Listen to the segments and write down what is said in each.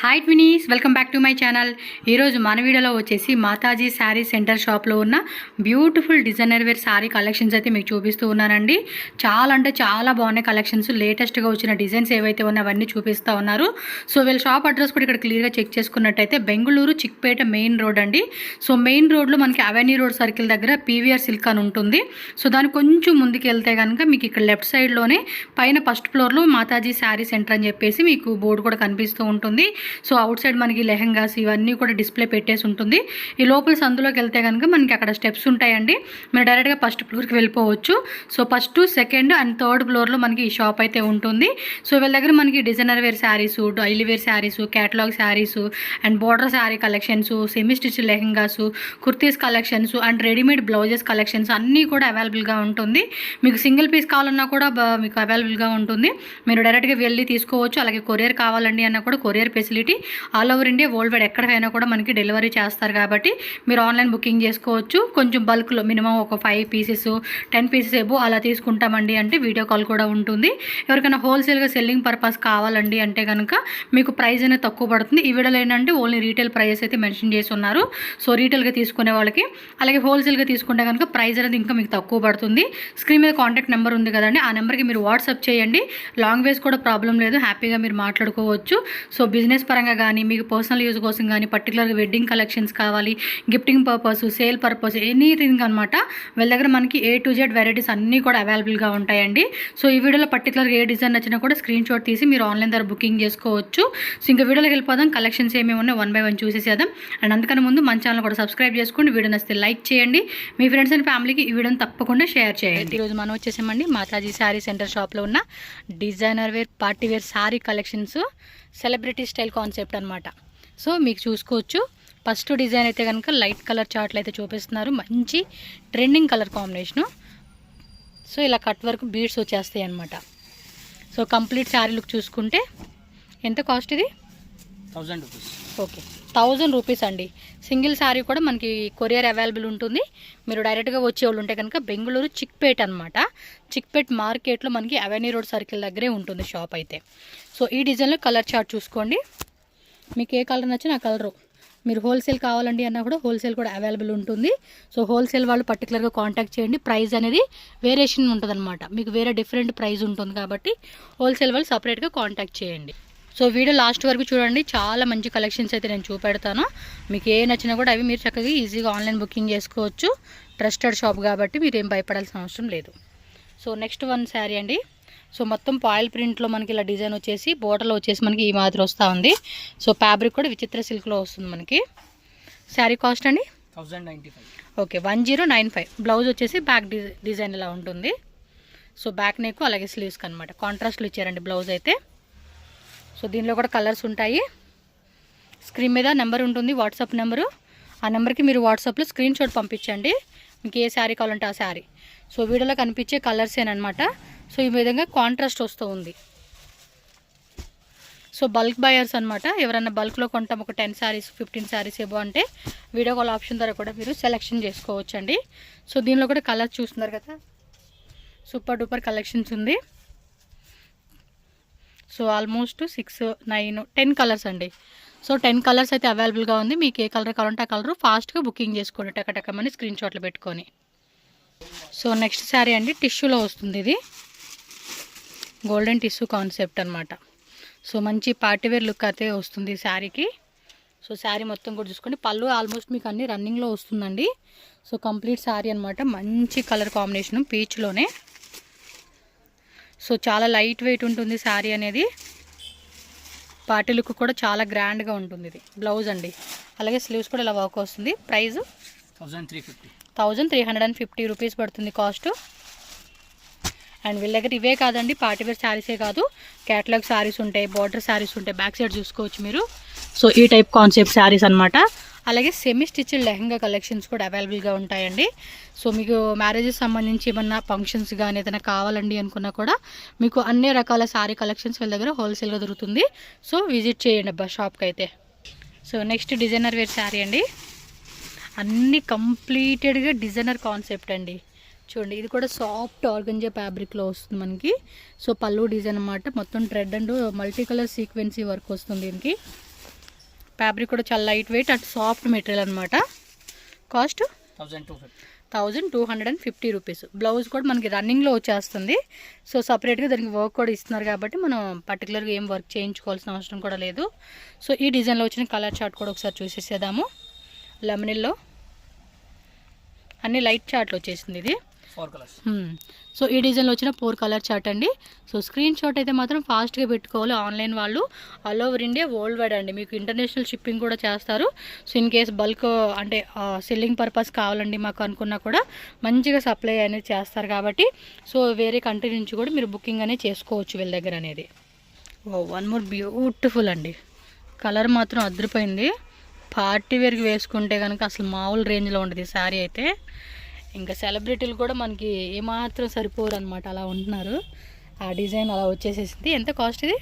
Hi twinies, welcome back to my channel. ఈరోజు మన వీడియోలో వచ్చేసి మాతాజీ శారీ సెంటర్ షాప్లో ఉన్న beautiful designer wear sari collections అయితే మీకు చూపిస్తూ ఉన్నానండి. చాలా అంటే చాలా బాగున్నాయి కలెక్షన్స్. లేటెస్ట్గా వచ్చిన డిజైన్స్ ఏవైతే ఉన్నాయో అవన్నీ చూపిస్తూ ఉన్నారు. సో వీళ్ళ షాప్ అడ్రస్ కూడా ఇక్కడ క్లియర్గా చెక్ చేసుకున్నట్టయితే బెంగళూరు చిక్పేట మెయిన్ రోడ్ అండి. సో మెయిన్ రోడ్లో మనకి అవెన్యూ రోడ్ సర్కిల్ దగ్గర పీవీఆర్ సిల్క్ అని ఉంటుంది. సో దాని కొంచెం ముందుకు వెళ్తే కనుక మీకు ఇక్కడ లెఫ్ట్ సైడ్లోనే పైన ఫస్ట్ ఫ్లోర్లో మాతాజీ శారీ సెంటర్ అని చెప్పేసి మీకు బోర్డు కూడా కనిపిస్తూ ఉంటుంది. సో అవుట్ సైడ్ మనకి లెహంగాస్ ఇవన్నీ కూడా డిస్ప్లే పెట్టేసి ఉంటుంది. ఈ లోపల సందులోకి వెళ్తే కనుక మనకి అక్కడ స్టెప్స్ ఉంటాయండి. మీరు డైరెక్ట్గా ఫస్ట్ ఫ్లోర్కి వెళ్ళిపోవచ్చు. So first, second and third ఫ్లోర్లో మనకి ఈ షాప్ అయితే ఉంటుంది. సో వీళ్ళ దగ్గర మనకి designer wear saris, daily wear saris, catalogue saris and border sari collections, semi stitch lehengas, kurtis collections and readymade blouses collections అన్నీ కూడా అవైలబుల్గా ఉంటుంది. మీకు సింగిల్ పీస్ కావాలన్నా కూడా మీకు అవైలబుల్గా ఉంటుంది. మీరు డైరెక్ట్గా వెళ్ళి తీసుకోవచ్చు. అలాగే కొరియర్ కావాలండి అన్నా కూడా courier facility all over India world wide ఎక్కడికైనా కూడా మనకి డెలివరీ చేస్తారు. కాబట్టి మీరు ఆన్లైన్ బుకింగ్ చేసుకోవచ్చు. కొంచెం బల్క్లో మినిమం ఒక 5 పీసెస్ 10 పీసెస్ ఏబో అలా తీసుకుంటామండి అంటే వీడియో కాల్ కూడా ఉంటుంది. ఎవరికైనా హోల్సేల్గా సెల్లింగ్ పర్పస్ కావాలండి అంటే కనుక మీకు ప్రైస్ అనేది తక్కువ పడుతుంది. ఈ వీడియోలో ఏంటంటే ఓన్లీ రీటైల్ ప్రైస్ అయితే మెన్షన్ చేసి ఉన్నారు. సో రీటైల్గా తీసుకునే వాళ్ళకి, అలాగే హోల్సేల్గా తీసుకుంటే కనుక ప్రైస్ అనేది ఇంకా మీకు తక్కువ పడుతుంది. స్క్రీన్ మీద కాంటాక్ట్ నెంబర్ ఉంది కదండి, ఆ నెంబర్కి మీరు వాట్సాప్ చేయండి. లాంగ్వేజ్ కూడా ప్రాబ్లం లేదు, హ్యాపీగా మీరు మాట్లాడుకోవచ్చు. సో బిజినెస్ పరంగా కానీ, మీకు పర్సనల్ యూజ్ కోసం కానీ, పర్టికులర్గా వెడ్డింగ్ కలెక్షన్స్ కావాలి, gifting purpose, sale purpose, anything అనమాట. వీళ్ళ దగ్గర మనకి A to Z వెరైటీస్ అన్నీ కూడా అవైలబుల్గా ఉంటాయండి. సో ఈ వీడియోలో పర్టికులర్గా ఏ డిజైన్ నచ్చినా కూడా స్క్రీన్ షాట్ తీసి మీరు ఆన్లైన్ ద్వారా బుకింగ్ చేసుకోవచ్చు. సో ఇంకా వీడియోలోకి వెళ్ళిపోదాం. కలెక్షన్స్ ఏమేమి ఉన్నాయి 1 by 1 చూసేసేద్దాం. అండ్ అందుకని ముందు మన ఛానల్ కూడా సబ్స్క్రైబ్ చేసుకోండి. వీడియో నచ్చితే లైక్ చేయండి. మీ ఫ్రెండ్స్ అండ్ ఫ్యామిలీకి ఈ వీడియోని తప్పకుండా షేర్ చేయండి. ఈరోజు మనం వచ్చేసామండి మాతాజీ శారీ సెంటర్ షాప్లో ఉన్న designer wear, party wear sari collections, celebrity style concept అనమాట. సో మీకు చూసుకోవచ్చు. ఫస్ట్ డిజైన్ అయితే కనుక లైట్ కలర్ చార్ట్లు అయితే చూపిస్తున్నారు. మంచి ట్రెండింగ్ కలర్ కాంబినేషను. సో ఇలా కట్ వర్క్ బీడ్స్ వచ్చేస్తాయి అనమాట. సో కంప్లీట్ శారీ లుక్ చూసుకుంటే ఎంత కాస్ట్ ఇది? 1000 రూపీస్. ఓకే, 1000 రూపీస్ అండి. సింగిల్ శారీ కూడా మనకి కొరియర్ అవైలబుల్ ఉంటుంది. మీరు డైరెక్ట్గా వచ్చేవాళ్ళు ఉంటే కనుక బెంగళూరు చిక్పేట్ అనమాట. చిక్పేట్ మార్కెట్లో మనకి అవెన్యూ రోడ్ సర్కిల్ దగ్గరే ఉంటుంది షాప్ అయితే. సో ఈ డిజైన్లో కలర్ చార్ట్ చూసుకోండి. మీకు ఏ కలర్ నచ్చినా ఆ కలరు. మీరు హోల్సేల్ కావాలండి అన్నా కూడా హోల్సేల్ కూడా అవైలబుల్ ఉంటుంది. సో హోల్సేల్ వాళ్ళు పర్టికులర్గా కాంటాక్ట్ చేయండి. ప్రైస్ అనేది వేరియేషన్ ఉంటుందన్నమాట. మీకు వేరే డిఫరెంట్ ప్రైస్ ఉంటుంది కాబట్టి హోల్సేల్ వాళ్ళు సపరేట్గా కాంటాక్ట్ చేయండి. సో వీడియో లాస్ట్ వరకు చూడండి. చాలా మంచి కలెక్షన్స్ అయితే నేను చూపెడతాను. మీకు ఏ నచ్చినా కూడా అవి మీరు చక్కగా ఈజీగా ఆన్లైన్ బుకింగ్ చేసుకోవచ్చు. ట్రస్టెడ్ షాప్ కాబట్టి మీరు ఏం భయపడాల్సిన అవసరం లేదు. సో నెక్స్ట్ వన్ శారీ అండి. సో మొత్తం పాయిల్ ప్రింట్లో మనకి ఇలా డిజైన్ వచ్చేసి బోర్డర్లో వచ్చేసి మనకి ఈ మాదిరి వస్తూ ఉంది. సో ఫ్యాబ్రిక్ కూడా విచిత్ర సిల్క్లో వస్తుంది మనకి. శారీ కాస్ట్ అండి 1095. ఓకే, 1095. బ్లౌజ్ వచ్చేసి బ్యాక్ డిజైన్ ఇలా ఉంటుంది. సో బ్యాక్ నెక్ అలాగే స్లీవ్స్కి అనమాట కాంట్రాస్ట్లో ఇచ్చారండి బ్లౌజ్ అయితే. సో దీనిలో కూడా కలర్స్ ఉంటాయి. స్క్రీన్ మీద నెంబర్ ఉంటుంది, వాట్సాప్ నెంబరు. ఆ నెంబర్కి మీరు వాట్సాప్లో స్క్రీన్ షాట్ పంపించండి. మీకు ఏ శారీ కావాలంటే ఆ శారీ. సో వీడియోలో కనిపించే కలర్సేనమాట. సో ఈ విధంగా కాంట్రాస్ట్ వస్తూ ఉంది. సో బల్క్ బయర్స్ అనమాట. ఎవరన్నా బల్క్లో కొంటాం ఒక 10 శారీస్ 15 శారీస్ ఏవో అంటే వీడియో కాల్ ఆప్షన్ ద్వారా కూడా మీరు సెలెక్షన్ చేసుకోవచ్చండి. సో దీనిలో కూడా కలర్స్ చూస్తున్నారు కదా, సూపర్ డూపర్ కలెక్షన్స్ ఉంది. సో ఆల్మోస్ట్ 6, 9, 10 కలర్స్ అండి. సో 10 కలర్స్ అయితే అవైలబుల్గా ఉంది. మీకు ఏ కలర్ కావాలంటే ఆ కలర్ ఫాస్ట్గా బుకింగ్ చేసుకోండి, టకటకమని స్క్రీన్ షాట్లు పెట్టుకొని. సో నెక్స్ట్ శారీ అండి, టిష్యూలో వస్తుంది. ఇది గోల్డెన్ టిష్యూ కాన్సెప్ట్ అనమాట. సో మంచి పార్టీవేర్ లుక్ అయితే వస్తుంది శారీకి. సో శారీ మొత్తం కూడా చూసుకోండి. పళ్ళు ఆల్మోస్ట్ మీకు అన్ని రన్నింగ్లో వస్తుందండి. సో కంప్లీట్ శారీ అనమాట. మంచి కలర్ కాంబినేషను పీచ్లోనే. సో చాలా లైట్ వెయిట్ ఉంటుంది శారీ అనేది. పార్టీ లుక్ కూడా చాలా గ్రాండ్గా ఉంటుంది. ఇది బ్లౌజ్ అండి. అలాగే స్లీవ్స్ కూడా ఇలా వర్క్ వస్తుంది. ప్రైస్ 1350 రూపీస్ పడుతుంది కాస్ట్. అండ్ వీళ్ళ దగ్గర ఇవే కాదండి, పార్టీవేర్ శారీసే కాదు, క్యాటలాగ్ శారీస్ ఉంటాయి, బార్డర్ శారీస్ ఉంటాయి. బ్యాక్ సైడ్ చూసుకోవచ్చు మీరు. సో ఈ టైప్ కాన్సెప్ట్ శారీస్ అనమాట. అలాగే సెమీ స్టిచ్డ్ లెహంగా కలెక్షన్స్ కూడా అవైలబుల్గా ఉంటాయండి. సో మీకు మ్యారేజెస్ సంబంధించి ఏమన్నా ఫంక్షన్స్ కానీ ఏదైనా కావాలండి అనుకున్నా కూడా మీకు అన్ని రకాల శారీ కలెక్షన్స్ వీళ్ళ దగ్గర హోల్సేల్గా దొరుకుతుంది. సో విజిట్ చేయండి అబ్బా షాప్కి అయితే. So next designer wear sari అండి. అన్నీ కంప్లీటెడ్గా డిజైనర్ కాన్సెప్ట్ అండి. చూడండి, ఇది కూడా సాఫ్ట్ ఆర్గంజా ఫ్యాబ్రిక్లో వస్తుంది మనకి. సో పళ్ళు డిజైన్ అన్నమాట. మొత్తం thread and multi colour sequence work వస్తుంది దీనికి. ఫ్యాబ్రిక్ కూడా చాలా light weight and soft material అనమాట. Cost 1250 rupees. బ్లౌజ్ కూడా మనకి రన్నింగ్లో వచ్చేస్తుంది. సో సపరేట్గా దానికి వర్క్ కూడా ఇస్తున్నారు కాబట్టి మనం పర్టికులర్గా ఏం వర్క్ చేయించుకోవాల్సిన అవసరం కూడా లేదు. సో ఈ డిజైన్లో వచ్చిన కలర్ చార్ట్ కూడా ఒకసారి చూసేసేద్దాము. లెమనిల్లో అన్ని లైట్ చార్ట్లు వచ్చేసింది ఇది. 4 కలర్స్. సో ఈ డిజైన్లో వచ్చిన 4 కలర్ చార్ట్ అండి. సో స్క్రీన్ షాట్ అయితే మాత్రం ఫాస్ట్గా పెట్టుకోవాలి. ఆన్లైన్ వాళ్ళు all over India world wide అండి, మీకు ఇంటర్నేషనల్ షిప్పింగ్ కూడా చేస్తారు. సో ఇన్ కేస్ బల్క్ అంటే సెల్లింగ్ పర్పస్ కావాలండి మాకు అనుకున్నా కూడా మంచిగా సప్లై అనేది చేస్తారు కాబట్టి సో వేరే కంట్రీ నుంచి కూడా మీరు బుకింగ్ అనేది చేసుకోవచ్చు వీళ్ళ దగ్గర అనేది. వన్ మోర్ బ్యూటిఫుల్ అండి, కలర్ మాత్రం అదిరిపోయింది. పార్టీ వేర్కి వేసుకుంటే కనుక అసలు మామూలు రేంజ్లో ఉంటుంది ఈ శారీ అయితే. ఇంకా సెలబ్రిటీలు కూడా మనకి ఏమాత్రం సరిపోరు అనమాట, అలా ఉంటున్నారు. ఆ డిజైన్ అలా వచ్చేసేసింది. ఎంత కాస్ట్ ఇది?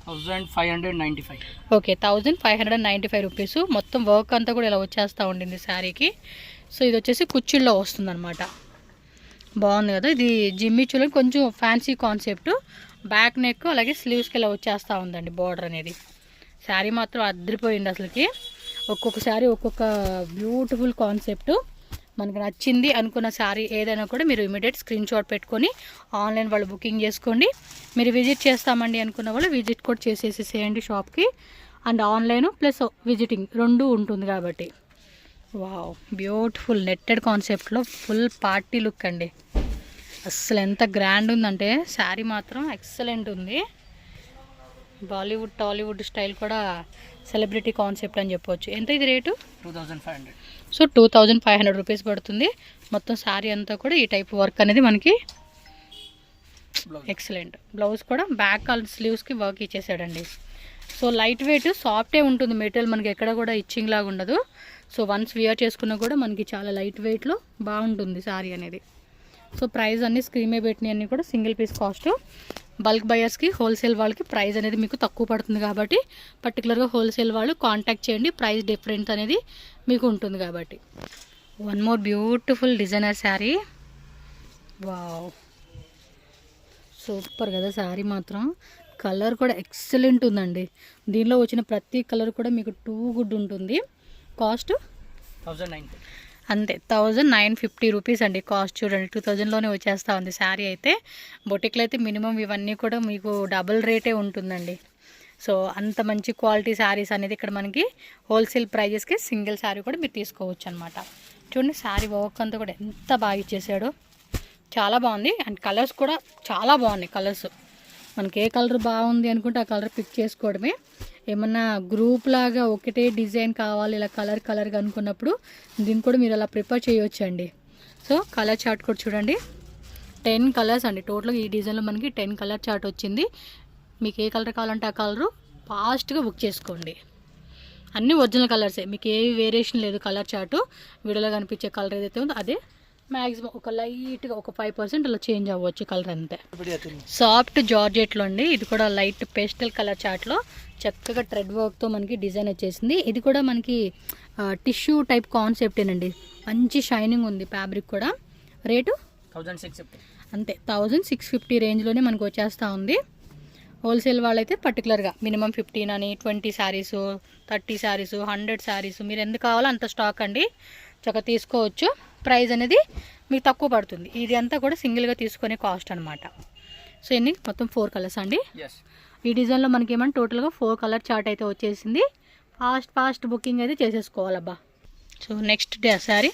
1595. Okay, 1595 rupees. మొత్తం వర్క్ అంతా కూడా ఇలా వచ్చేస్తూ ఉండింది శారీకి. సో ఇది వచ్చేసి కుచ్చిళ్ళలో వస్తుంది అనమాట. బాగుంది కదా, ఇది జిమ్మిచ్చులో కొంచెం ఫ్యాన్సీ కాన్సెప్ట్. బ్యాక్ నెక్ అలాగే స్లీవ్స్కి ఇలా వచ్చేస్తూ ఉందండి బార్డర్ అనేది. శారీ మాత్రం అదిరిపోయింది అసలుకి. ఒక్కొక్క శారీ ఒక్కొక్క బ్యూటిఫుల్ కాన్సెప్ట్. మనకు నచ్చింది అనుకున్న శారీ ఏదైనా కూడా మీరు ఇమీడియట్ స్క్రీన్ షాట్ పెట్టుకొని ఆన్లైన్ వాళ్ళు బుకింగ్ చేసుకోండి. మీరు విజిట్ చేస్తామండి అనుకున్న వాళ్ళు విజిట్ కూడా చేసేసేయండి షాప్కి. అండ్ ఆన్లైన్ ప్లస్ విజిటింగ్ రెండు ఉంటుంది కాబట్టి. వావ్, బ్యూటిఫుల్ నెట్టెడ్ కాన్సెప్ట్లో ఫుల్ పార్టీ లుక్ అండి. అస్సలు ఎంత గ్రాండ్ ఉందంటే శారీ మాత్రం ఎక్సలెంట్ ఉంది. బాలీవుడ్ టాలీవుడ్ స్టైల్ కూడా సెలబ్రిటీ కాన్సెప్ట్ అని చెప్పవచ్చు. ఎంత ఇది రేటు? 2500. సో 2500 రూపీస్ పడుతుంది. మొత్తం శారీ అంతా కూడా ఈ టైప్ వర్క్ అనేది మనకి ఎక్సలెంట్. బ్లౌజ్ కూడా బ్యాక్ స్లీవ్స్కి వర్క్ ఇచ్చేసాడండి. సో లైట్ వెయిట్ సాఫ్టే ఉంటుంది మెటీరియల్, మనకి ఎక్కడ కూడా ఇచ్చింగ్ లాగా ఉండదు. సో వన్స్ వియర్ చేసుకున్నా కూడా మనకి చాలా లైట్ వెయిట్లో బాగుంటుంది శారీ అనేది. సో ప్రైస్ అన్ని స్క్రీన్ మీద పెట్టినవి అన్నీ కూడా సింగిల్ పీస్ కాస్ట్. బల్క్ బయర్స్కి హోల్సేల్ వాళ్ళకి ప్రైస్ అనేది మీకు తక్కువ పడుతుంది కాబట్టి పర్టికులర్గా హోల్సేల్ వాళ్ళు కాంటాక్ట్ చేయండి, ప్రైస్ డిఫరెన్స్ అనేది మీకు ఉంటుంది కాబట్టి. One more beautiful designer sari. Wow, super కదా శారీ మాత్రం. కలర్ కూడా ఎక్సలెంట్ ఉందండి. దీనిలో వచ్చిన ప్రతి కలర్ కూడా మీకు టూ గుడ్ ఉంటుంది. కాస్ట్ 1900. అంతే, 1950 రూపీస్ అండి కాస్ట్. చూడండి 2000లోనే వచ్చేస్తూ ఉంది శారీ అయితే. బొటిక్లో అయితే మినిమం ఇవన్నీ కూడా మీకు డబుల్ రేటే ఉంటుందండి. సో అంత మంచి క్వాలిటీ శారీస్ అనేది ఇక్కడ మనకి హోల్సేల్ ప్రైజెస్కి సింగిల్ శారీ కూడా మీరు తీసుకోవచ్చు అనమాట. చూడండి శారీ వర్క్ అంతా కూడా ఎంత బాగా ఇచ్చేసాడో, చాలా బాగుంది. అండ్ కలర్స్ కూడా చాలా బాగున్నాయి. కలర్స్ మనకి ఏ కలర్ బాగుంది అనుకుంటే ఆ కలర్ పిక్ చేసుకోవడమే. ఏమన్నా గ్రూప్ లాగా ఒకటే డిజైన్ కావాలి ఇలా కలర్గా అనుకున్నప్పుడు దీన్ని కూడా మీరు అలా ప్రిపేర్ చేయొచ్చు అండి. సో కలర్ చార్ట్ కూడా చూడండి, 10 కలర్స్ అండి టోటల్గా. ఈ డిజైన్లో మనకి 10 కలర్ చార్ట్ వచ్చింది. మీకు ఏ కలర్ కావాలంటే ఆ కలరు ఫాస్ట్గా బుక్ చేసుకోండి. అన్నీ ఒరిజినల్ కలర్సే, మీకు ఏ వేరియేషన్ లేదు. కలర్ చార్టు వీడియోలో కనిపించే కలర్ ఏదైతే ఉందో అదే మ్యాక్సిమం ఒక లైట్గా ఒక 5% అలా చేంజ్ అవ్వచ్చు కలర్ అంతే. సాఫ్ట్ జార్జెట్లో అండి. ఇది కూడా లైట్ పేస్టల్ కలర్ చార్ట్లో చక్కగా థ్రెడ్ వర్క్తో మనకి డిజైన్ వచ్చేసింది. ఇది కూడా మనకి టిష్యూ టైప్ కాన్సెప్టేనండి. మంచి షైనింగ్ ఉంది ఫ్యాబ్రిక్ కూడా. రేటు 1650. అంతే, 1650 రేంజ్లోనే మనకు వచ్చేస్తూ ఉంది. హోల్సేల్ వాళ్ళైతే పర్టికులర్గా మినిమం 15 అని 20 శారీస్ 30 శారీస్ 100 శారీస్ మీరు ఎంత కావాలో అంత స్టాక్ అండి చక్కగా తీసుకోవచ్చు. ప్రైస్ అనేది మీకు తక్కువ పడుతుంది. ఇది అంతా కూడా సింగిల్గా తీసుకునే కాస్ట్ అనమాట. సో ఎన్ని మొత్తం 4 కలర్స్ అండి. ఈ డిజైన్లో మనకి ఏమన్నా టోటల్గా 4 కలర్ చార్ట్ అయితే వచ్చేసింది. ఫాస్ట్ బుకింగ్ అయితే చేసేసుకోవాలబ్బా. సో నెక్స్ట్ శారీ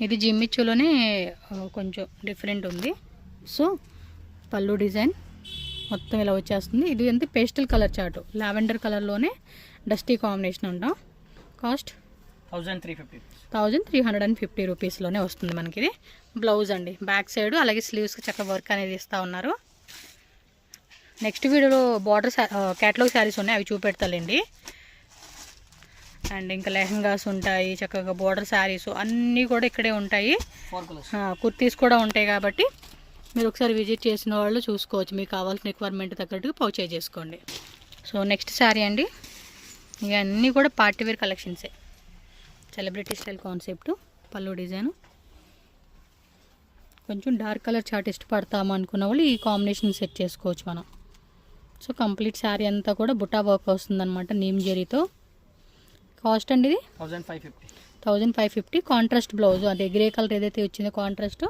ఇది జిమ్మిచ్చులోనే కొంచెం డిఫరెంట్ ఉంది. సో పళ్ళు డిజైన్ మొత్తం ఇలా వచ్చేస్తుంది. ఇది ఎంత పేస్టల్ కలర్ చార్ట్, లావెండర్ కలర్లోనే డస్టీ కాంబినేషన్ ఉంటాం. కాస్ట్ 1350 రూపీస్లోనే వస్తుంది మనకి. ఇది బ్లౌజ్ అండి, బ్యాక్ సైడ్ అలాగే స్లీవ్స్కి చక్కగా వర్క్ అనేది ఇస్తూ ఉన్నారు. నెక్స్ట్ వీడియోలో బార్డర్ క్యాటలాగ్ శారీస్ ఉన్నాయి, అవి చూపెడతాలండి. అండ్ ఇంకా లెహంగాస్ ఉంటాయి, చక్కగా బార్డర్ శారీస్ అన్నీ కూడా ఇక్కడే ఉంటాయి. కుర్తీస్ కూడా ఉంటాయి కాబట్టి మీరు ఒకసారి విజిట్ చేసిన వాళ్ళు చూసుకోవచ్చు. మీకు కావాల్సిన రిక్వైర్మెంట్ తగ్గట్టుగా పర్చేజ్ చేసుకోండి. సో నెక్స్ట్ శారీ అండి. ఇక అన్నీ కూడా పార్టీ వేర్ కలెక్షన్సే. సెలబ్రిటీ స్టైల్ కాన్సెప్ట్, పళ్ళు డిజైన్. కొంచెం డార్క్ కలర్ చార్ట్ ఇష్టపడతాము అనుకున్న వాళ్ళు ఈ కాంబినేషన్ సెట్ చేసుకోవచ్చు మనం. సో కంప్లీట్ శారీ అంతా కూడా బుటా వర్క్ వస్తుందన్నమాట నీమ్ జరీతో. కాస్ట్ అండి ఇది 1550. 1550. కాంట్రాస్ట్ బ్లౌజ్, అదే గ్రే కలర్ ఏదైతే వచ్చిందో కాంట్రాస్ట్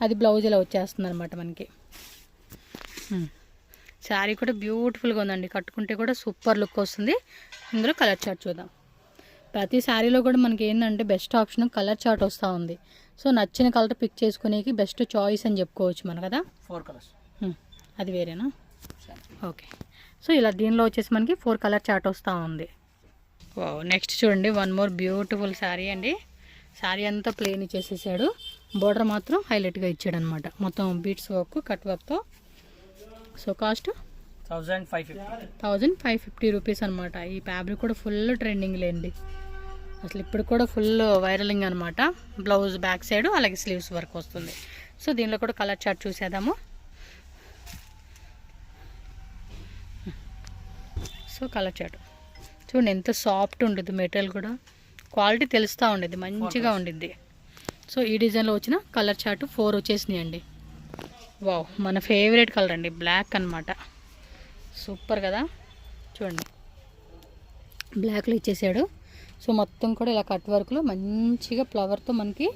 అది బ్లౌజ్ ఇలా వచ్చేస్తుంది అనమాట మనకి. శారీ కూడా బ్యూటిఫుల్గా ఉందండి, కట్టుకుంటే కూడా సూపర్ లుక్ వస్తుంది. ఇందులో కలర్ చార్ట్ చూద్దాం. ప్రతి శారీలో కూడా మనకి ఏంటంటే బెస్ట్ ఆప్షన్ కలర్ చార్ట్ వస్తూ ఉంది. సో నచ్చిన కలర్ పిక్ చేసుకునేకి బెస్ట్ చాయిస్ అని చెప్పుకోవచ్చు మనం కదా. 4 కలర్స్. అది వేరేనా? ఓకే. సో ఇలా దీనిలో వచ్చేసి మనకి 4 కలర్ చార్ట్ వస్తూ ఉంది. నెక్స్ట్ చూడండి, వన్ మోర్ బ్యూటిఫుల్ శారీ అండి. శారీ అంతా ప్లెయిన్ ఇచ్చేసేసాడు, బోర్డర్ మాత్రం హైలైట్గా ఇచ్చాడు అనమాట, మొత్తం బీట్స్ వర్క్ కట్ వర్క్తో. సో కాస్ట్ 1550 రూపీస్ అనమాట. ఈ ఫ్యాబ్రిక్ కూడా ఫుల్ ట్రెండింగ్ లేండి, అసలు ఇప్పుడు కూడా ఫుల్ వైరలింగ్ అనమాట. బ్లౌజ్ బ్యాక్ సైడ్ అలాగే స్లీవ్స్ వర్క్ వస్తుంది. సో దీనిలో కూడా కలర్ చార్ట్ చూసేద్దాము. సో కలర్ చార్ట్ చూడండి, ఎంత సాఫ్ట్ ఉంటుంది మెటీరియల్ కూడా, క్వాలిటీ తెలుస్తూ ఉండేది, మంచిగా ఉండిద్ది. సో ఈ డిజైన్లో వచ్చిన కలర్ చార్ట్ 4 వచ్చేసినాయి అండి. వావ్, మన ఫేవరెట్ కలర్ అండి, బ్లాక్ అనమాట. సూపర్ కదా, చూడండి బ్లాక్లో ఇచ్చేసాడు. సో మొత్తం కూడా ఇలా కట్ వర్క్లో మంచిగా ఫ్లవర్తో మనకి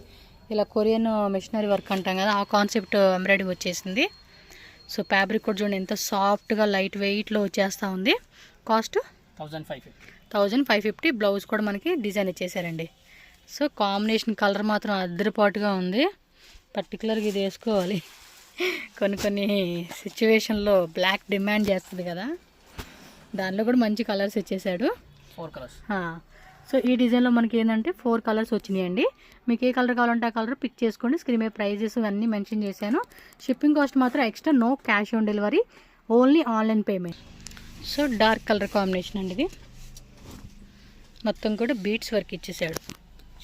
ఇలా కొరియన్ మిషనరీ వర్క్ అంటాం కదా, ఆ కాన్సెప్ట్ ఎంబ్రాయిడరీ వచ్చేసింది. సో ఫ్యాబ్రిక్ కూడా చూడండి ఎంత సాఫ్ట్గా లైట్ వెయిట్లో వచ్చేస్తూ ఉంది. కాస్ట్ 1550. బ్లౌజ్ కూడా మనకి డిజైన్ ఇచ్చేసారండి. సో కాంబినేషన్ కలర్ మాత్రం అద్దరిపాటుగా ఉంది, పర్టికులర్గా ఇది వేసుకోవాలి. కొన్ని సిచ్యువేషన్లో బ్లాక్ డిమాండ్ చేస్తుంది కదా, దానిలో కూడా మంచి కలర్స్ ఇచ్చేసాడు. 4 కలర్స్. సో ఈ డిజైన్లో మనకి ఏంటంటే 4 కలర్స్ వచ్చినాయండి. మీకు ఏ కలర్ కావాలంటే ఆ కలర్ పిక్ చేసుకోండి. స్క్రీన్ మీద ప్రైజెస్ అన్నీ మెన్షన్ చేశాను. షిప్పింగ్ కాస్ట్ మాత్రం extra, no cash on delivery, only online payment. So dark colour combination అండి ఇది, మొత్తం కూడా బీట్స్ వర్క్ ఇచ్చేసాడు,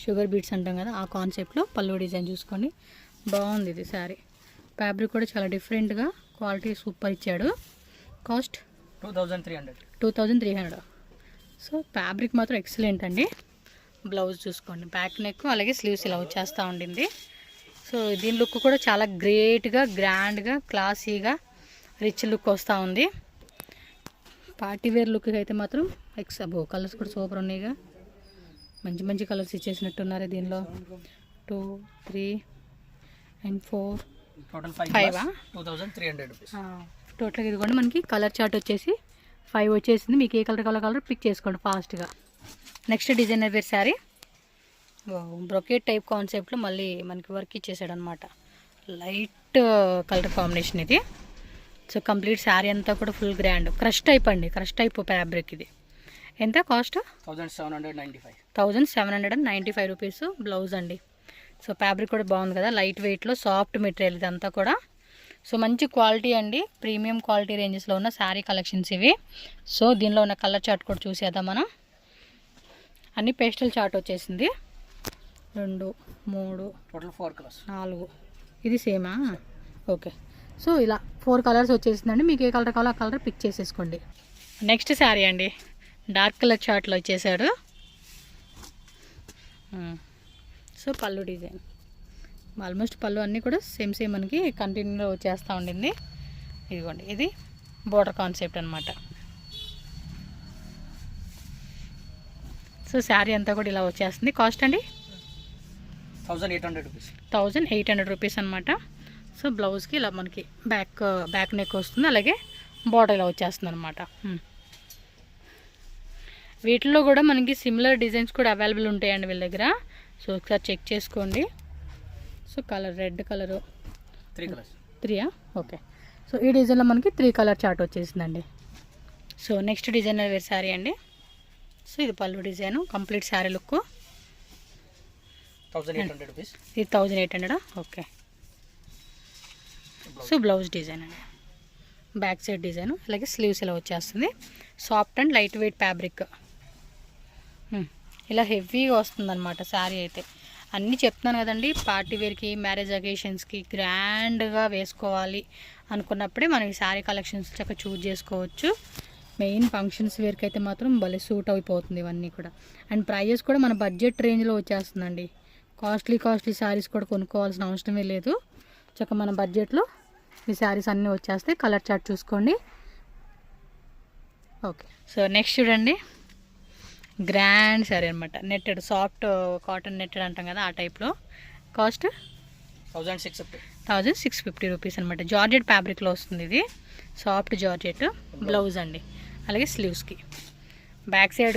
షుగర్ బీట్స్ అంటాం కదా ఆ కాన్సెప్ట్లో. పళ్ళు డిజైన్ చూసుకోండి, బాగుంది ఇది శారీ. ఫ్యాబ్రిక్ కూడా చాలా డిఫరెంట్గా, క్వాలిటీ సూపర్ ఇచ్చాడు. కాస్ట్ 2300. సో ఫ్యాబ్రిక్ మాత్రం ఎక్సలెంట్ అండి. బ్లౌజ్ చూసుకోండి, బ్యాక్ నెక్ అలాగే స్లీవ్స్ ఇలా వచ్చేస్తూ ఉండింది. సో దీని లుక్ కూడా చాలా గ్రేట్గా, గ్రాండ్గా, క్లాసీగా, రిచ్ లుక్ వస్తూ ఉంది. పార్టీ వేర్ లుక్ అయితే మాత్రం కలర్స్ కూడా సూపర్ ఉన్నాయిగా, మంచి మంచి కలర్స్ ఇచ్చేసినట్టున్నారు దీనిలో. 2, 3 and 4, టోటల్ 5 2300 రూపీస్. టోటల్గా ఇదిగోండి మనకి కలర్ చార్ట్ వచ్చేసి 5 వచ్చేసింది. మీకు ఏ కలర్ కలర్ పిక్ చేసుకోండి ఫాస్ట్గా. Next designer wear sari, brocade type కాన్సెప్ట్లో మళ్ళీ మనకి వర్క్ ఇచ్చేసాడు అనమాట, లైట్ కలర్ కాంబినేషన్ ఇది. సో కంప్లీట్ శారీ అంతా కూడా ఫుల్ గ్రాండ్ క్రష్ టైప్ అండి, క్రష్ టైప్ ఫ్యాబ్రిక్ ఇది. ఎంత కాస్ట్? 1795 రూపీస్. బ్లౌజ్ అండి. సో ఫ్యాబ్రిక్ కూడా బాగుంది కదా, లైట్ వెయిట్లో సాఫ్ట్ మెటీరియల్ ఇదంతా కూడా. సో మంచి క్వాలిటీ అండి, ప్రీమియం క్వాలిటీ రేంజెస్లో ఉన్న శారీ కలెక్షన్స్ ఇవి. సో దీనిలో ఉన్న కలర్ చార్ట్ కూడా చూసేద్దాం మనం. అన్ని పేస్టల్ చార్ట్ వచ్చేసింది, 2, 3, టోటల్ 4 కలర్స్, 4. ఇది సేమా? ఓకే. సో ఇలా 4 కలర్స్ వచ్చేసిందండి. మీకు ఏ కలర్ కావాలో ఆ కలర్ పిక్ చేసేసుకోండి. నెక్స్ట్ శారీ అండి, డార్క్ కలర్ చార్ట్లో వచ్చేసాడు. సో పళ్ళు డిజైన్ ఆల్మోస్ట్ పళ్ళు అన్నీ కూడా సేమ్ మనకి కంటిన్యూగా వచ్చేస్తూ ఉండింది. ఇదిగోండి ఇది బోర్డర్ కాన్సెప్ట్ అనమాట. సో శారీ అంతా కూడా ఇలా వచ్చేస్తుంది. కాస్ట్ అండి 1800 రూపీస్ అనమాట. సో బ్లౌజ్కి ఇలా మనకి బ్యాక్ నెక్ వస్తుంది, అలాగే బార్డర్ ఇలా వచ్చేస్తుంది అనమాట. వీటిల్లో కూడా మనకి సిమిలర్ డిజైన్స్ కూడా అవైలబుల్ ఉంటాయండి వీళ్ళ దగ్గర. సో ఒకసారి చెక్ చేసుకోండి. So colour red colour 3 okay. So ఈ డిజైన్లో మనకి 3 కలర్ చార్ట్ వచ్చేసిందండి. So next designer wear sari అండి. సో ఇది పళ్ళు design, complete sari look. 1800 rupees. ఇది 1800 ఓకే. సో బ్లౌజ్ డిజైన్ అండి, బ్యాక్ సైడ్ డిజైన్, అలాగే స్లీవ్స్ ఇలా వచ్చేస్తుంది. Soft and light weight fabric, ఇలా హెవీగా వస్తుందన్నమాట శారీ అయితే. అన్నీ చెప్తున్నాను కదండి, పార్టీ వేర్కి, మ్యారేజ్ అకేషన్స్కి గ్రాండ్గా వేసుకోవాలి అనుకున్నప్పుడే మనం ఈ శారీ కలెక్షన్స్ చక్కగా చూజ్ చేసుకోవచ్చు. మెయిన్ ఫంక్షన్స్ వేర్కి అయితే మాత్రం భలే సూట్ అయిపోతుంది ఇవన్నీ కూడా. అండ్ ప్రైజెస్ కూడా మన బడ్జెట్ రేంజ్లో వచ్చేస్తుందండి. కాస్ట్లీ శారీస్ కూడా కొనుక్కోవాల్సిన అవసరమే లేదు. చక్కగా మన బడ్జెట్లో ఈ శారీస్ అన్నీ వచ్చేస్తాయి. కలర్ చార్ట్ చూసుకోండి. ఓకే. సో నెక్స్ట్ చూడండి, గ్రాండ్ సారీ అనమాట. నెట్టెడ్, సాఫ్ట్ కాటన్ నెట్టెడ్ అంటాం కదా, ఆ టైప్లో. కాస్ట్ 1650. 1650 రూపీస్ అనమాట. జార్జెట్ ఫ్యాబ్రిక్లో వస్తుంది ఇది, సాఫ్ట్ జార్జెట్. బ్లౌజ్ అండి, అలాగే స్లీవ్స్కి బ్యాక్ సైడ్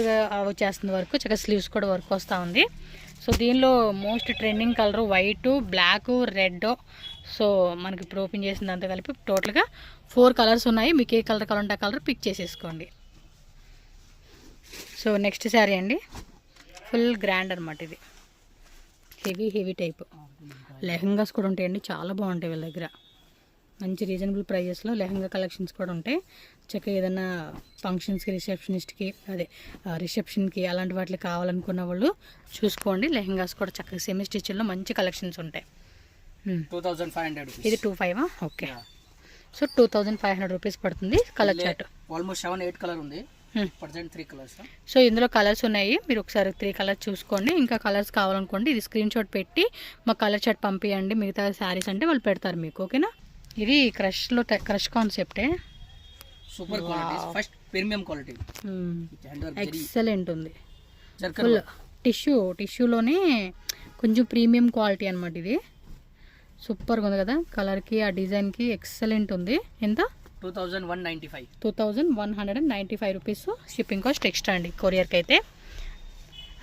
వచ్చేస్తుంది వర్క్, చక్కగా స్లీవ్స్ కూడా వర్క్ వస్తూ ఉంది. సో దీనిలో most trending colour white, black, red. So మనకి ఇప్పుడు ఓపెన్ చేసిందంతా కలిపి టోటల్గా 4 కలర్స్ ఉన్నాయి. మీకు ఏ కలర్ కావాలంటే ఆ కలర్ పిక్ చేసేసుకోండి. సో నెక్స్ట్ శారీ అండి, ఫుల్ గ్రాండ్ అనమాట. ఇది హెవీ టైప్ లెహంగాస్ కూడా ఉంటాయండి, చాలా బాగుంటాయి వీళ్ళ దగ్గర. మంచి రీజనబుల్ ప్రైజెస్లో లెహంగా కలెక్షన్స్ కూడా ఉంటాయి. చక్కగా ఏదైనా ఫంక్షన్స్కి, రిసెప్షన్కి అలాంటి వాటికి కావాలనుకున్న వాళ్ళు చూసుకోండి. లెహంగాస్ కూడా చక్కగా సెమీ స్టిచ్లో మంచి కలెక్షన్స్ ఉంటాయి. 2500. ఇది 25. ఓకే. సో 2500 రూపీస్ పడుతుంది. కలర్ చార్ట్ ఆల్మోస్ట్ 7-8 కలర్ ఉంది. Present 3 colours. సో ఇందులో కలర్స్ ఉన్నాయి, మీరు ఒకసారి 3 కలర్స్ చూసుకోండి. ఇంకా కలర్స్ కావాలనుకోండి, ఇది స్క్రీన్ షాట్ పెట్టి మా కలర్ చార్ట్ పంపించండి. మిగతా శారీస్ అంటే వాళ్ళు పెడతారు మీకు, ఓకేనా. ఇది క్రష్ కాన్సెప్టే, super quality, first premium quality, excellent ఉంది. ఫుల్ టిష్యూలోనే కొంచెం ప్రీమియం క్వాలిటీ అనమాట. ఇది సూపర్గా ఉంది కదా, కలర్కి ఆ డిజైన్కి ఎక్సలెంట్ ఉంది. ఎంత? 2195 రూపీస్. షిప్పింగ్ కాస్ట్ ఎక్స్ట్రా అండి కొరియర్కి అయితే.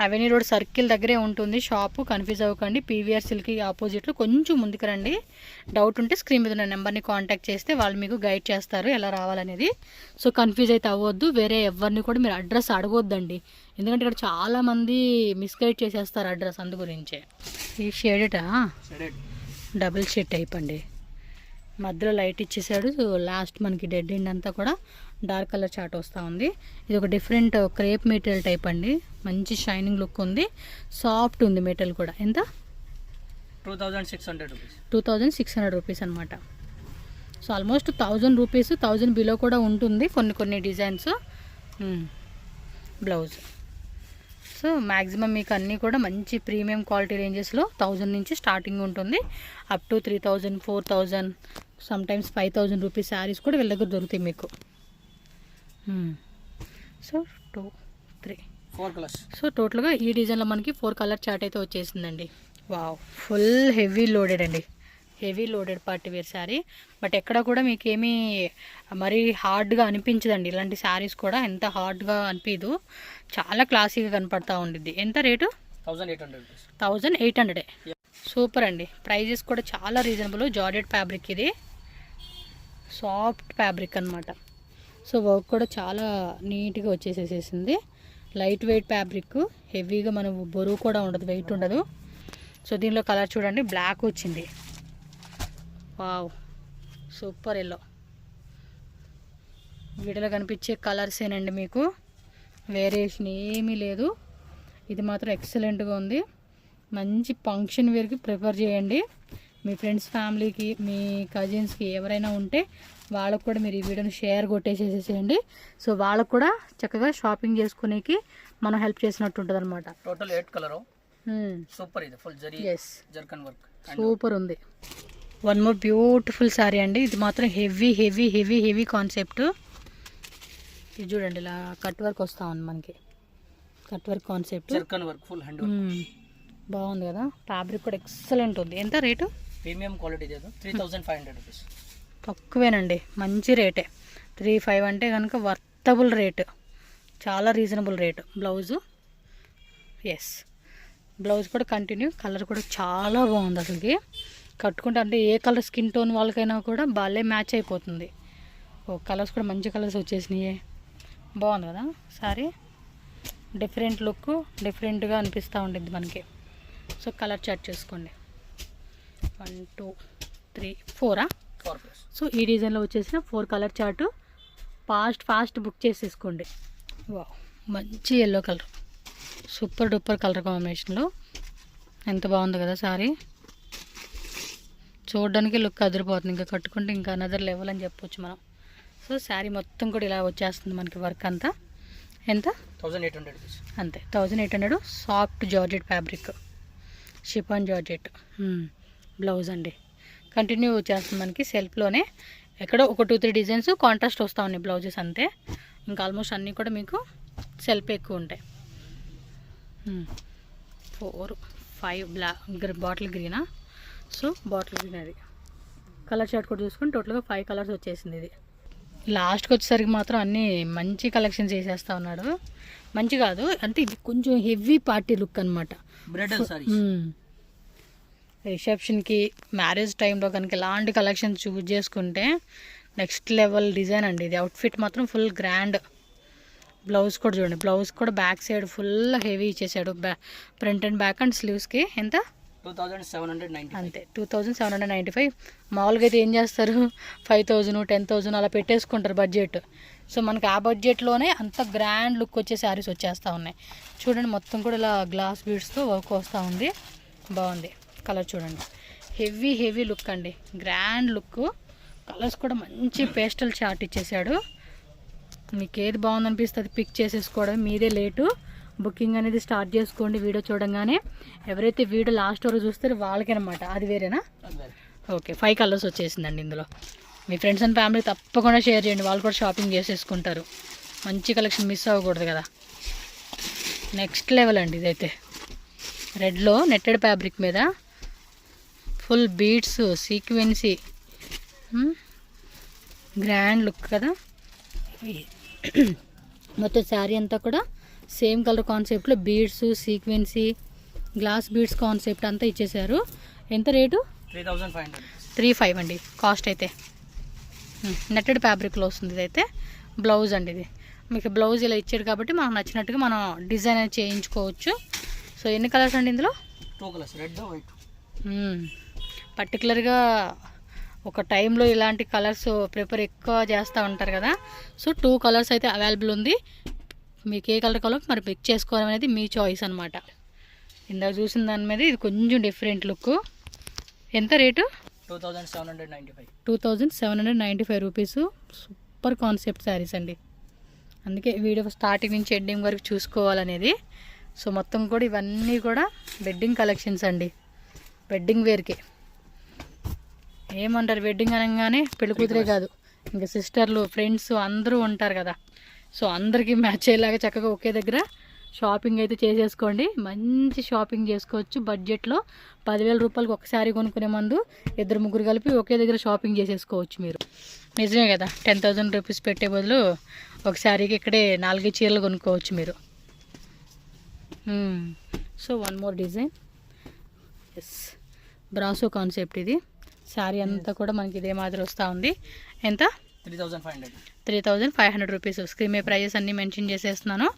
అవెన్యూ రోడ్ సర్కిల్ దగ్గరే ఉంటుంది షాపు, కన్ఫ్యూజ్ అవ్వకండి. పీవీఆర్ సిల్క్కి ఆపోజిట్లో కొంచెం ముందుకు రండి. డౌట్ ఉంటే స్క్రీన్ మీద ఉన్న నెంబర్ని కాంటాక్ట్ చేస్తే వాళ్ళు మీకు గైడ్ చేస్తారు ఎలా రావాలనేది. సో కన్ఫ్యూజ్ అయితే అవ్వద్దు, వేరే ఎవరిని కూడా మీరు అడ్రస్ అడగొద్దండి, ఎందుకంటే ఇక్కడ చాలామంది మిస్గైడ్ చేసేస్తారు అడ్రస్, అందు గురించే. ఈ షేడెటా డబుల్ షేడ్ టైప్ అండి, మధ్యలో లైట్ ఇచ్చేసాడు. లాస్ట్ మనకి డెడ్ ఎండ్ అంతా కూడా డార్క్ కలర్ చాట్ వస్తూ ఉంది. ఇది ఒక డిఫరెంట్ క్రేప్ మెటీరియల్ టైప్ అండి, మంచి షైనింగ్ లుక్ ఉంది, సాఫ్ట్ ఉంది మెటీరియల్ కూడా. ఎంత? 2600 రూపీస్ అనమాట. సో ఆల్మోస్ట్ 1000 రూపీస్, 1000 బిలో కూడా ఉంటుంది కొన్ని డిజైన్స్. బ్లౌజ్. సో మ్యాక్సిమం మీకు అన్నీ కూడా మంచి ప్రీమియం క్వాలిటీ రేంజెస్లో 1000 నుంచి స్టార్టింగ్ ఉంటుంది, up to 3000, 4000, sometimes 5000 rupees saris కూడా వీళ్ళ దగ్గర దొరుకుతాయి మీకు. So 2, 3, 4 colours. సో టోటల్గా ఈ డిజైన్లో మనకి 4 కలర్ చార్ట్ అయితే వచ్చేసిందండి. వావ్, ఫుల్ హెవీ లోడెడ్ అండి, heavy loaded party wear sari. But ఎక్కడ కూడా మీకు ఏమీ మరీ హార్డ్గా అనిపించదండి. ఇలాంటి శారీస్ కూడా ఎంత హార్డ్గా అనిపించదు, చాలా క్లాసీగా కనపడతా ఉండిద్ది. ఎంత రేటు? 1800. సూపర్ అండి, ప్రైజెస్ కూడా చాలా రీజనబుల్. జార్జెట్ ఫ్యాబ్రిక్, ఇది సాఫ్ట్ ఫ్యాబ్రిక్ అనమాట. సో వర్క్ కూడా చాలా నీట్గా వచ్చేసేసింది. లైట్ వెయిట్ ఫ్యాబ్రిక్, హెవీగా మనం బరువు కూడా ఉండదు, వెయిట్ ఉండదు. సో దీనిలో కలర్ చూడండి, బ్లాక్ వచ్చింది. Wow, super yellow. వీడియోలో కనిపించే కలర్సేనండి, మీకు వేరియేషన్ ఏమీ లేదు. ఇది మాత్రం ఎక్సలెంట్గా ఉంది. మంచి ఫంక్షన్ వేర్కి ప్రిఫర్ చేయండి. మీ ఫ్రెండ్స్, ఫ్యామిలీకి, మీ కజిన్స్కి ఎవరైనా ఉంటే వాళ్ళకు కూడా మీరు ఈ వీడియోని షేర్ కొట్టేసేసేయండి. సో వాళ్ళకు కూడా చక్కగా షాపింగ్ చేసుకునేకి మనం హెల్ప్ చేసినట్టు ఉంటుంది అనమాట. Total 8 colour. సూపర్, ఇది full zari zircon work, super ఉంది. వన్ మోర్ బ్యూటిఫుల్ శారీ అండి, ఇది మాత్రం హెవీ కాన్సెప్ట్. ఇది చూడండి, ఇలా కట్ వర్క్ వస్తూ ఉంది మనకి, cut work concept, zircon work, full hand work. బాగుంది కదా, ఫ్యాబ్రిక్ కూడా ఎక్సలెంట్ ఉంది. ఎంత రేటు? Premium quality, 3500 rupees. తక్కువేనండి, మంచి రేటే. 35 అంటే కనుక వర్తబుల్ రేటు, చాలా reasonable rate. Blouse, yes, blouse కూడా కంటిన్యూ. కలర్ కూడా చాలా బాగుంది అసలుకి, కట్టుకుంటే అంటే ఏ కలర్ స్కిన్ టోన్ వాళ్ళకైనా కూడా బాగా మ్యాచ్ అయిపోతుంది. ఓ కలర్స్ కూడా మంచి కలర్స్ వచ్చేసినాయి, బాగుంది కదా సారీ. డిఫరెంట్ లుక్, డిఫరెంట్గా అనిపిస్తూ ఉంటుంది మనకి. సో కలర్ చార్ట్ చేసుకోండి. 1, 2, 3, 4. సో ఈ డిజైన్లో వచ్చేసిన 4 కలర్ చార్టు ఫాస్ట్ బుక్ చేసేసుకోండి. వా, మంచి yellow colour, super duper colour కాంబినేషన్లో ఎంత బాగుంది కదా సారీ. చూడడానికి లుక్ అదిరిపోతుంది, ఇంకా కట్టుకుంటే ఇంకా అనదర్ లెవెల్ అని చెప్పొచ్చు మనం. సో శారీ మొత్తం కూడా ఇలా వచ్చేస్తుంది మనకి వర్క్ అంతా. ఎంత? 1800 రూపీస్ అంతే, 1800. Soft georgette fabric, chiffon georgette. Blouse అండి కంటిన్యూ వచ్చేస్తుంది మనకి సెల్ఫ్లోనే. ఎక్కడో ఒక 2, 3 డిజైన్స్ కాంట్రాస్ట్ వస్తూ ఉన్నాయి బ్లౌజెస్ అంతే. ఇంకా ఆల్మోస్ట్ అన్నీ కూడా మీకు సెల్ఫ్ ఎక్కువ ఉంటాయి. 4, 5 బ్లాక్ బాటిల్ గ్రీనా. సో బాటిల్ గ్రీన్ అది కలర్ చార్ట్ కూడా చూసుకుని టోటల్గా 5 కలర్స్ వచ్చేసింది. ఇది లాస్ట్కి వచ్చేసరికి మాత్రం అన్నీ మంచి కలెక్షన్స్ వేసేస్తా ఉన్నాడు. మంచి కాదు అంటే ఇది కొంచెం హెవీ పార్టీ లుక్ అనమాట. రిసెప్షన్కి మ్యారేజ్ టైంలో కనుక ఇలాంటి కలెక్షన్స్ చూస్ చేసుకుంటే నెక్స్ట్ లెవెల్ డిజైన్ అండి. ఇది అవుట్ఫిట్ మాత్రం ఫుల్ గ్రాండ్. బ్లౌజ్ కూడా చూడండి, బ్లౌజ్ కూడా బ్యాక్ సైడ్ ఫుల్ హెవీ ఇచ్చేసాడు. ఫ్రంట్ అండ్ బ్యాక్ అండ్ స్లీవ్స్కి ఎంత 2795 అంతే 2795. మామూలుగా అయితే ఏం చేస్తారు 5000, 10,000 అలా పెట్టేసుకుంటారు బడ్జెట్. సో మనకి ఆ బడ్జెట్లోనే అంత గ్రాండ్ లుక్ వచ్చే శారీస్ వచ్చేస్తూ ఉన్నాయి. చూడండి మొత్తం కూడా ఇలా గ్లాస్ బీడ్స్తో వర్క్ వస్తూ ఉంది. బాగుంది కలర్ చూడండి, హెవీ లుక్ అండి, గ్రాండ్ లుక్. కలర్స్ కూడా మంచి పేస్టల్ చార్ట్ ఇచ్చేసాడు. మీకు ఏది బాగుందనిపిస్తుంది పిక్ చేసేసుకోవడం మీదే. లేటు బుకింగ్ అనేది స్టార్ట్ చేసుకోండి వీడియో చూడంగానే. ఎవరైతే వీడియో లాస్ట్ వరకు చూస్తారో వాళ్ళకేనమాట. అది వేరేనా? ఓకే 5 కలర్స్ వచ్చేసిందండి ఇందులో. మీ ఫ్రెండ్స్ అండ్ ఫ్యామిలీ తప్పకుండా షేర్ చేయండి, వాళ్ళు కూడా షాపింగ్ చేసేసుకుంటారు. మంచి కలెక్షన్ మిస్ అవ్వకూడదు కదా. నెక్స్ట్ లెవెల్ అండి ఇదైతే. రెడ్లో నెట్టెడ్ ఫ్యాబ్రిక్ మీద ఫుల్ బీడ్స్ సీక్వెన్సీ గ్రాండ్ లుక్ కదా. మొత్తం శారీ అంతా కూడా సేమ్ కలర్ కాన్సెప్ట్లో బీడ్స్ సీక్వెన్సీ గ్లాస్ బీడ్స్ కాన్సెప్ట్ అంతా ఇచ్చేసారు. ఎంత రేటు? 3500 అండి కాస్ట్ అయితే. నెట్టెడ్ ఫ్యాబ్రిక్లో వస్తుంది ఇదైతే. బ్లౌజ్ అండి ఇది. మీకు బ్లౌజ్ ఇలా ఇచ్చాడు కాబట్టి మనకు నచ్చినట్టుగా మనం డిజైన్ అనేది చేయించుకోవచ్చు. సో ఎన్ని కలర్స్ అండి ఇందులో? 2 కలర్స్, రెడ్ వైట్. పర్టికులర్గా ఒక టైంలో ఇలాంటి కలర్స్ ప్రిఫర్ ఎక్కువ చేస్తూ ఉంటారు కదా. సో 2 కలర్స్ అయితే అవైలబుల్ ఉంది. మీకు ఏ కలర్ కావాలో మరి పిక్ చేసుకోవడం అనేది మీ చాయిస్ అనమాట. ఇందాక చూసిన దాని మీద ఇది కొంచెం డిఫరెంట్ లుక్. ఎంత rate? 2795 rupees. Super concept saris అండి. అందుకే వీడియో స్టార్టింగ్ నుంచి ఎండింగ్ వరకు చూసుకోవాలనేది. సో మొత్తం కూడా ఇవన్నీ కూడా వెడ్డింగ్ కలెక్షన్స్ అండి. వెడ్డింగ్ వేర్కి ఏమంటారు, వెడ్డింగ్ అనగానే పెళ్లి కూతురే కాదు ఇంకా సిస్టర్లు ఫ్రెండ్స్ అందరూ ఉంటారు కదా. సో అందరికీ మ్యాచ్ అయ్యేలాగా చక్కగా ఒకే దగ్గర షాపింగ్ అయితే చేసేసుకోండి. మంచి షాపింగ్ చేసుకోవచ్చు బడ్జెట్లో. 10,000 రూపాయలకి ఒక శారీ కొనుక్కునే ముందు 2-3 కలిపి ఒకే దగ్గర షాపింగ్ చేసేసుకోవచ్చు మీరు. నిజమే కదా, 10,000 రూపీస్ పెట్టే బదులు ఒక శారీకి ఇక్కడే 4 చీరలు కొనుక్కోవచ్చు మీరు. So 1 more design. ఎస్, బ్రాసో కాన్సెప్ట్ ఇది. శారీ అంతా కూడా మనకి ఇదే మాదిరి వస్తూ ఉంది. ఎంత? 3500 రూపీస్. స్క్రీన్ మీద ప్రైజెస్ అన్నీ మెన్షన్ చేసేస్తున్నాను.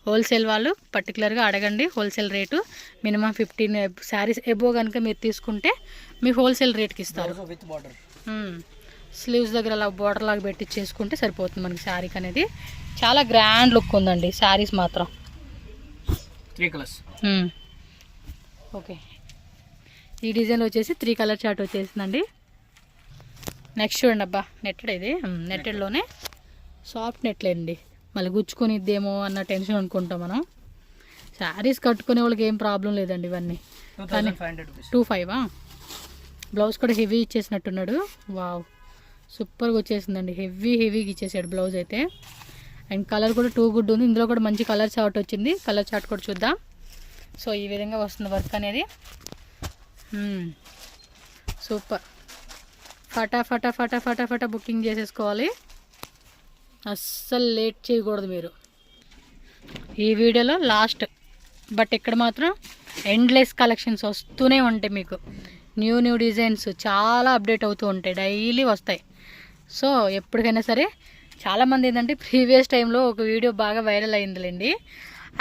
హోల్సేల్ వాళ్ళు పర్టికులర్గా అడగండి wholesale rate. Minimum 15 saris above కనుక మీరు తీసుకుంటే మీ హోల్సేల్ రేట్కి ఇస్తారు. స్లీవ్స్ దగ్గర అలా బోర్డర్ లాగా పెట్టి చేసుకుంటే సరిపోతుంది మనకి శారీకి అనేది. చాలా గ్రాండ్ లుక్ ఉందండి శారీస్ మాత్రం. 3 కలర్స్. ఓకే, ఈ డిజైన్ వచ్చేసి 3 కలర్ చార్ట్ వచ్చేసిందండి. నెక్స్ట్ చూడండి అబ్బా, నెట్టెడ్ ఇది. నెట్టెడ్లోనే సాఫ్ట్ నెట్లేండి. మళ్ళీ గుచ్చుకొని ఇద్దేమో అన్న టెన్షన్ అనుకుంటాం మనం. శారీస్ కట్టుకునే వాళ్ళకి ఏం ప్రాబ్లం లేదండి ఇవన్నీ. 2500 బ్లౌజ్ కూడా హెవీ ఇచ్చేసినట్టున్నాడు. వావ్, సూపర్గా వచ్చేసిందండి. హెవీగా ఇచ్చేసాడు బ్లౌజ్ అయితే. అండ్ కలర్ కూడా 2 గుడ్ ఉంది. ఇందులో కూడా మంచి కలర్ చార్ట్ వచ్చింది. కలర్ చార్ట్ కూడా చూద్దాం. సో ఈ విధంగా వస్తుంది వర్క్ అనేది. సూపర్. ఫటాఫట బుకింగ్ చేసేసుకోవాలి. అస్సలు లేట్ చేయకూడదు మీరు. ఈ వీడియోలో లాస్ట్, బట్ ఇక్కడ మాత్రం ఎండ్లెస్ కలెక్షన్స్ వస్తూనే ఉంటాయి మీకు. న్యూ డిజైన్స్ చాలా అప్డేట్ అవుతూ ఉంటాయి, డైలీ వస్తాయి. సో ఎప్పటికైనా సరే చాలామంది ఏంటంటే ప్రీవియస్ టైంలో ఒక వీడియో బాగా వైరల్ అయిందిలేండి,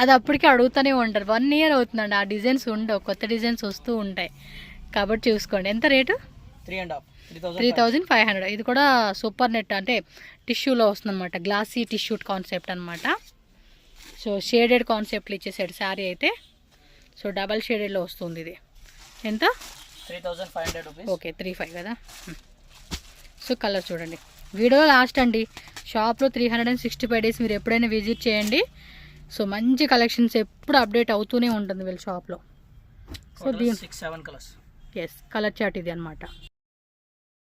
అది అప్పటికే అడుగుతూనే ఉంటారు. 1 ఇయర్ అవుతుందండి, ఆ డిజైన్స్ ఉండవు, కొత్త డిజైన్స్ వస్తూ ఉంటాయి. కాబట్టి చూసుకోండి. ఎంత రేటు? 3500. ఇది కూడా సూపర్ నెట్ అంటే టిష్యూలో వస్తుంది అనమాట. గ్లాసీ టిష్యూ కాన్సెప్ట్ అనమాట. సో షేడెడ్ కాన్సెప్ట్లు ఇచ్చేసాడు శారీ అయితే. సో డబల్ షేడెడ్లో వస్తుంది ఇది. ఎంత? 3500 రూపీస్. ఓకే 35 కదా. సో కలర్ చూడండి. వీడియో లాస్ట్ అండి. షాప్లో 365 డేస్ మీరు ఎప్పుడైనా విజిట్ చేయండి. సో మంచి కలెక్షన్స్ ఎప్పుడు అప్డేట్ అవుతూనే ఉంటుంది వీళ్ళ షాప్లో. So 6-7 colours. Yes, colour chart ఇది అనమాట.